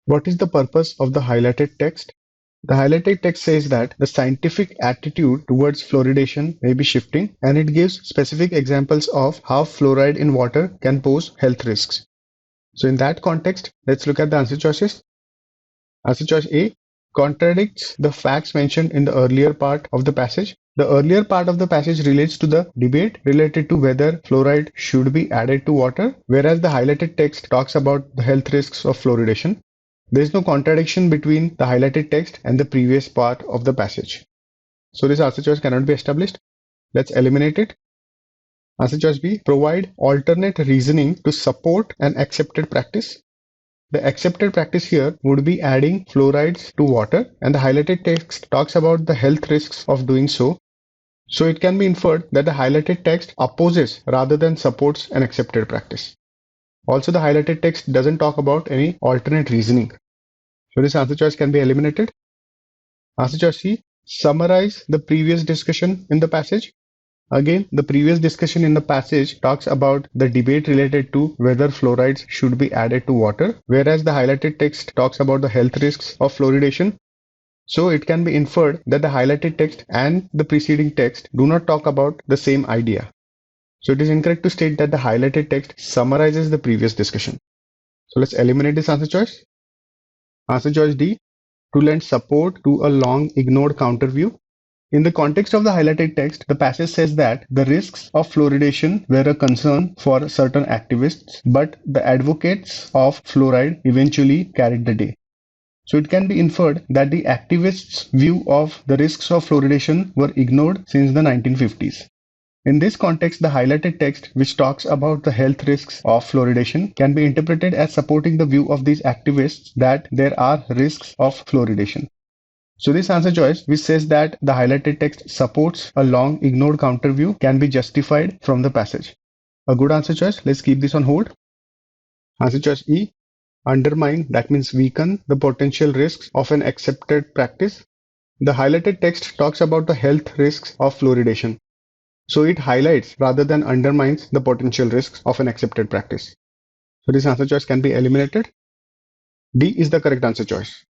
What is the purpose of the highlighted text? The highlighted text says that the scientific attitude towards fluoridation may be shifting, and it gives specific examples of how fluoride in water can pose health risks. So in that context, let's look at the answer choices. Answer choice A contradicts the facts mentioned in the earlier part of the passage. The earlier part of the passage relates to the debate related to whether fluoride should be added to water, whereas the highlighted text talks about the health risks of fluoridation. There is no contradiction between the highlighted text and the previous part of the passage. So this answer choice cannot be established. Let's eliminate it. Answer choice B, provide alternate reasoning to support an accepted practice. The accepted practice here would be adding fluorides to water, and the highlighted text talks about the health risks of doing so. So it can be inferred that the highlighted text opposes rather than supports an accepted practice. Also, the highlighted text doesn't talk about any alternate reasoning. So this answer choice can be eliminated. Answer choice C, summarize the previous discussion in the passage. Again, the previous discussion in the passage talks about the debate related to whether fluorides should be added to water, whereas the highlighted text talks about the health risks of fluoridation. So it can be inferred that the highlighted text and the preceding text do not talk about the same idea. So it is incorrect to state that the highlighted text summarizes the previous discussion. So let's eliminate this answer choice. Answer choice D, to lend support to a long ignored counter view. In the context of the highlighted text, the passage says that the risks of fluoridation were a concern for certain activists, but the advocates of fluoride eventually carried the day. So it can be inferred that the activists' view of the risks of fluoridation were ignored since the 1950s. In this context, the highlighted text, which talks about the health risks of fluoridation, can be interpreted as supporting the view of these activists that there are risks of fluoridation. So this answer choice, which says that the highlighted text supports a long ignored counter view, can be justified from the passage. A good answer choice. Let's keep this on hold. Answer choice E, undermine, that means weaken, the potential risks of an accepted practice. The highlighted text talks about the health risks of fluoridation. So it highlights rather than undermines the potential risks of an accepted practice. So this answer choice can be eliminated. D is the correct answer choice.